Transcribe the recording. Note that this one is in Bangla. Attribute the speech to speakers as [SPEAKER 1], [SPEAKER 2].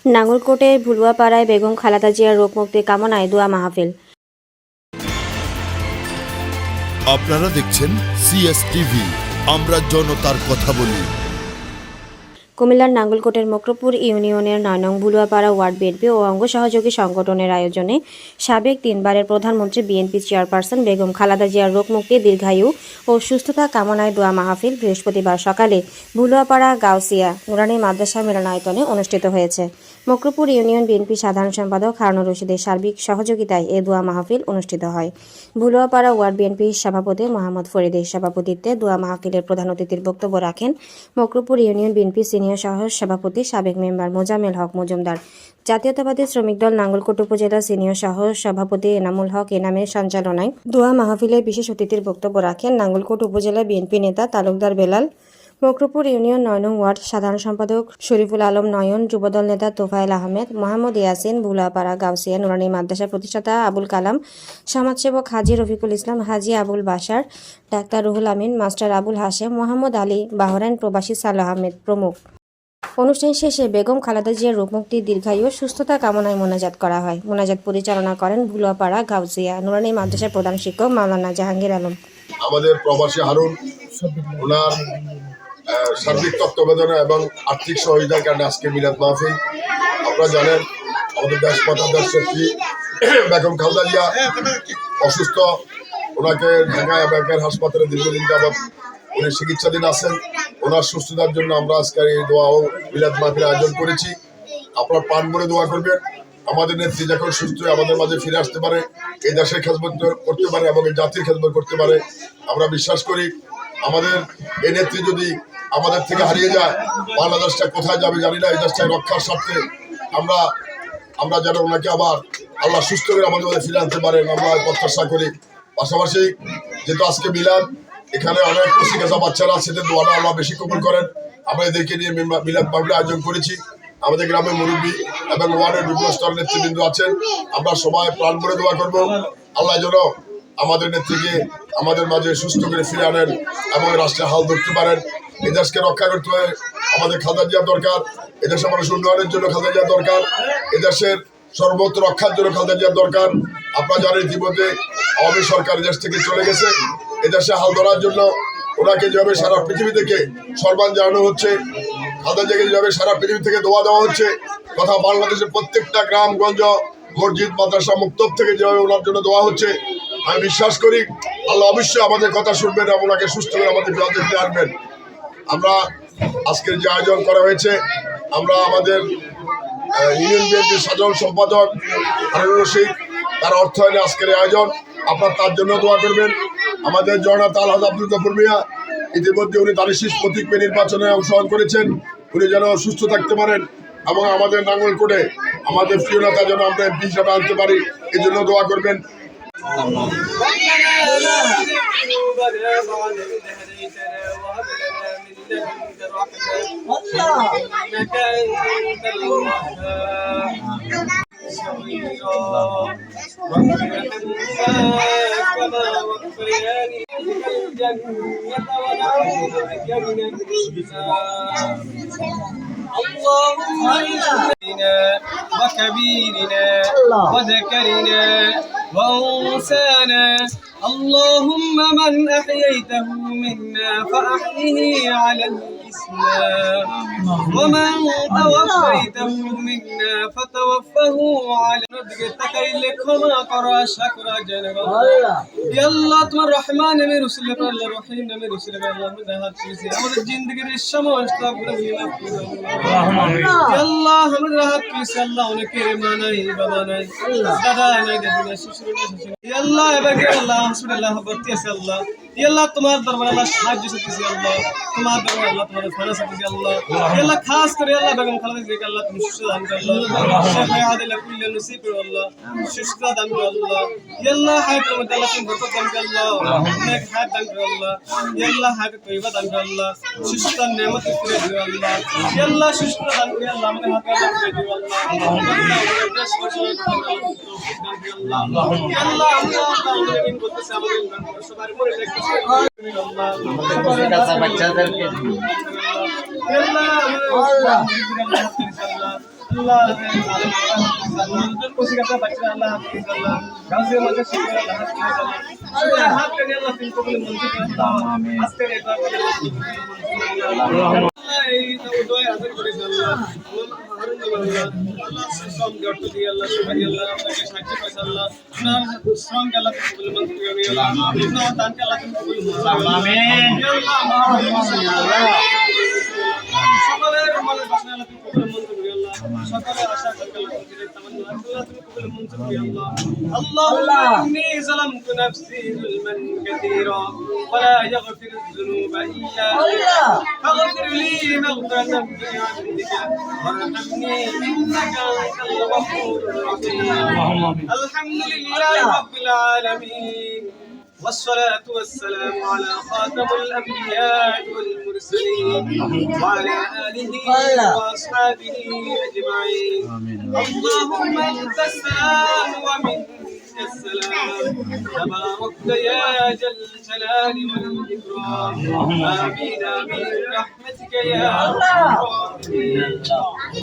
[SPEAKER 1] নাঙ্গলকোটের ভুলুয়াপাড়ায় বেগম খালেদা জিয়ার রোগ মুক্তি কামনায় দোয়া মাহফিল।
[SPEAKER 2] আপনারা দেখছেন সিএসটিভি, আমরা জনতার কথা বলি।
[SPEAKER 1] কুমিল্লার নাঙ্গলকোটের মকরপুর ইউনিয়নের ৯ নং ভুলুয়াপাড়া ওয়ার্ড বিএনপি ও অঙ্গ সহযোগী সংগঠনের আয়োজনে সাবেক 3বারের প্রধানমন্ত্রী বিএনপি চেয়ারপারসন বেগম খালেদা জিয়ার রোগ মুক্তি, দীর্ঘায়ু ও সুস্থতা কামনায় দোয়া মাহফিল বৃহস্পতিবার সকালে ভুলুয়াপাড়া গাউসিয়া নুরানী মাদ্রাসা মিলনায়তনে অনুষ্ঠিত হয়েছে। মকরপুর ইউনিয়ন বিএনপি সাধারণ সম্পাদক হারুনুর রশিদের সার্বিক সহযোগিতায় এ দোয়া মাহফিল অনুষ্ঠিত হয়। ভুলুয়াপাড়া ওয়ার্ড বিএনপি সভাপতি মোহাম্মদ ফরিদের সভাপতিত্বে দোয়া মাহফিলের প্রধান অতিথির বক্তব্য রাখেন মকরপুর ইউনিয়ন বিএনপি সিনিয়র সহ সভাপতি সাবেক মেম্বার মোজামেল হক মজুমদার, জাতীয়তাবাদী শ্রমিক দল নাঙ্গলকোট উপজেলা সিনিয়র সহ সভাপতি এনামুল হক এনামের সঞ্চালনায় দোয়া মাহফিলে বিশেষ অতিথির বক্তব্য রাখেন নাঙ্গলকোট উপজেলা বিএনপি নেতা তালুকদার বেলাল, মকরপুর ইউনিয়ন ৯ নং ওয়ার্ড সাধারণ সম্পাদক শরীফুল আলম নয়ন, যুবদল নেতা তোফায়েল আহমেদ, মোহাম্মদ ইয়াসিন, ভুলুয়াপাড়া গাউসিয়া নুরানী মাদ্রাসা প্রতিষ্ঠাতা আবুল কালাম, সমাজসেবক হাজি রফিকুল ইসলাম, হাজি Abul Bashar, doctor Ruhul Amin, master Abul Hashem, Mohammad Ali, Bahrain প্রবাসী সালাহ আহমেদ প্রমুখ। অনুষ্ঠান শেষে বেগম খালেদা জিয়ার রোগমুক্তি, দীর্ঘায়ু ও সুস্থতা কামনায় মোনাজাত করা হয়। মোনাজাত পরিচালনা করেন ভুলুয়াপাড়া গাউসিয়া নুরানী মাদ্রাসার প্রধান শিক্ষক মাওলানা জাহাঙ্গীর আলম।
[SPEAKER 3] আমাদের প্রবাসী হারুন ওনার সার্বিক তত্ত্বাবধানে এবং আর্থিক সহযোগিতার কারণে আজকে মিলাদ মাহফিল। আপনারা জানেন আমাদের দেশমাতা দেশনেত্রী বেগম খালেদা জিয়া অসুস্থ, ওনাকে ঢাকা এবারকার হাসপাতালে দীর্ঘদিন যাবৎ উনি চিকিৎসাধীন আছেন। ওনার সুস্থতার জন্য আমরা আজকে এই দোয়া ও মিলাদ মাহফিল আয়োজন করেছি। আপনারা প্রাণ ভরে দোয়া করবেন, আমাদের নেত্রী যখন সুস্থ হয়ে আমাদের মাঝে ফিরে আসতে পারে, এই দেশের খেদমত করতে পারে এবং এই জাতির খেদমত করতে পারে। আমরা বিশ্বাস করি আমাদের এই নেত্রী যদি আমাদের থেকে হারিয়ে যায়, বাংলাদেশটা কোথায় যাবে জানি না। এই দেশটাকে রক্ষার স্বার্থে আমরা যেন ওনাকে আবার আল্লাহ সুস্থ করে আমাদের মাঝে ফিরে আনতে পারেন, আমরা প্রত্যাশা করি। পাশাপাশি যেহেতু আজকে মিলাদ, এখানে অনেক কচিকাঁচা বাচ্চারা আছে, দোয়াটা আল্লাহ বেশি কবুল করেন। আমরা এদেরকে নিয়ে মিলাদ মাহফিল আয়োজন করেছি। আমাদের গ্রামের মুরব্বী এবং ওয়ার্ডের বিভিন্ন স্তরের নেতৃবৃন্দ আছেন। আমরা সবাই প্রাণ ভরে দোয়া করবো আল্লাহ যেন আমাদের নেত্রীকে আমাদের মাঝে সুস্থ করে ফিরে আনেন এবং রাষ্ট্রের হাল ধরতে পারেন। এই দেশকে রক্ষা করতে হলে আমাদের খালেদা জিয়া দরকার, এদেশের মানুষ উন্নয়নের জন্য খালেদা জিয়া দরকার, এদেশের সর্বত্র রক্ষার জন্য খালেদা জিয়া দরকার। আপনারা জানেন ইতিমধ্যে আওয়ামী সরকার দেশ থেকে চলে গেছে। এদেশে হাল ধরার জন্য ওনাকে যেভাবে সারা পৃথিবী থেকে সম্মান জানানো হচ্ছে, খালেদা জিয়াকে যেভাবে সারা পৃথিবী থেকে দোয়া দেওয়া হচ্ছে, তথা বাংলাদেশের প্রত্যেকটা গ্রামগঞ্জ, মসজিদ, মাদ্রাসা, মুক্তব থেকে যেভাবে ওনার জন্য দোয়া হচ্ছে, আমি বিশ্বাস করি আল্লাহ অবশ্যই আমাদের কথা শুনবেন এবং ওনাকে সুস্থ করে আমাদের বিরাজে ফিরে আনবেন। আমরা আজকের যে আয়োজন করা হয়েছে, আমরা আমাদের ইউনিয়ন বিএনপির সাধারণ সম্পাদক হারুনুর রশিদ, তার অর্থায়নে আজকের আয়োজন। আপনার তার জন্য দোয়া করবেন। আমাদের জননেতা আলহাজ আব্দুল গফুর মিয়া, ইতিমধ্যে উনি দানিশিস প্রতীক পেয়ে নির্বাচনে অংশগ্রহণ করেছেন, উনি যেন সুস্থ থাকতে পারেন এবং আমাদের নাঙ্গলকোটে আমাদের প্রিয় নেতা যেন আমরা এমপি হিসাবে আনতে পারি, এই জন্য দোয়া করবেন।
[SPEAKER 4] اللهم اجعلنا وكبيرنا وذكرنا وانسانا، اللهم من احييته منا فاحيه على الاسلام، ومن توفيته منا فتوفه على تكيل ক্ষমা করা শাকরা জানগো। ইয়া আল্লাহ তোমার রহমান নামে রসুল আল্লাহ রহিম নামে রসুল আল্লাহ হাত তুলেছি, আমাদের জিন্দেগীর সমস্ত গুনাহ মাফ করে দাও। ইয়া আল্লাহ আমাদের হাত তুলেছি, আল্লাহ অনেকের মা নাই, বাবা নাই, দাদা নাই, দাদি নাই, শ্বশুর নাই, শাশুড়ি নাই। ইয়া আল্লাহ এবার কি আল্লাহ হসপিটালে ভর্তি আছে আল্লাহ। ইয়া আল্লাহ তোমার দরবারে আল্লাহ সাহায্য চাইতেছি আল্লাহ, তোমার দরবারে আল্লাহ তোমার ফানা চাইতেছি আল্লাহ। ইয়া আল্লাহ খাস করে আল্লাহ বেগম খালেদা জিয়াকে আল্লাহ তুমি সুস্থ দান করো আল্লাহ, শেফা আদিলা কুল্লা নসিব করো আল্লাহ, সুস্থ দান করো আল্লাহ। ইয়া আল্লাহ হায়াতের মধ্যে আল্লাহ তুমি বরকত দান করো আল্লাহ, নেক হায়াত দান করো আল্লাহ। ইয়া আল্লাহ হায়াত তয়্যিবা দান করো আল্লাহ, সুস্থ নেয়ামত ফিরে দিও আল্লাহ। ইয়া আল্লাহ সুস্থ দান করে আল্লাহ আমাদের হাতে আল্লাহ ফিরে দিও আল্লাহ। দেশ পরিচালনা করো আল্লাহ। ইয়া আল্লাহ আমরা আমাদের দিন করতেছে, আমাদের সবার উপরে দেখতেছে আল্লাহ, আমাদের কাছে বাচ্চাদেরকে আল্লাহ Allah kursi kata baca Allah hafiz Allah gazi maja shukr Allah hafiz Allah shukr haat kare Allah tin ko bole manzur Allah aste re Allah এই তো দোয়া হাজার করে আল্লাহ আল্লাহ সব গর্ত দিয়ে আল্লাহ সুবহান আল্লাহ আপনাকে সাহায্য করে আল্লাহ আপনার শ্রম কে আল্লাহ কবুল মঞ্জুর করে আল্লাহ আপনার দান কে আল্লাহ কবুল মঞ্জুর আমিন আল্লাহ সকলের মনের বাসনা আল্লাহ কবুল মঞ্জুর করে আল্লাহ সকলের আশা আকাঙ্ক্ষা আল্লাহ কবুল তামান্না আল্লাহ কবুল মঞ্জুর করে আল্লাহ اللهم إني ظلمت نفسي ظلما كثيرا ولا يغفر الذنوب إلا أنت فاغفر لي مغفرة من عندك وارحمني إنك أنت الغفور الرحيم الحمد لله رب العالمين والصلاة والسلام على خاتم الأنبياء والمرسلين وعلى آله وأصحابه أجمعين اللهم أنت السلام ومنك السلام تباركت يا ذا الجلال والإكرام آمين آمين برحمتك يا أرحم الراحمين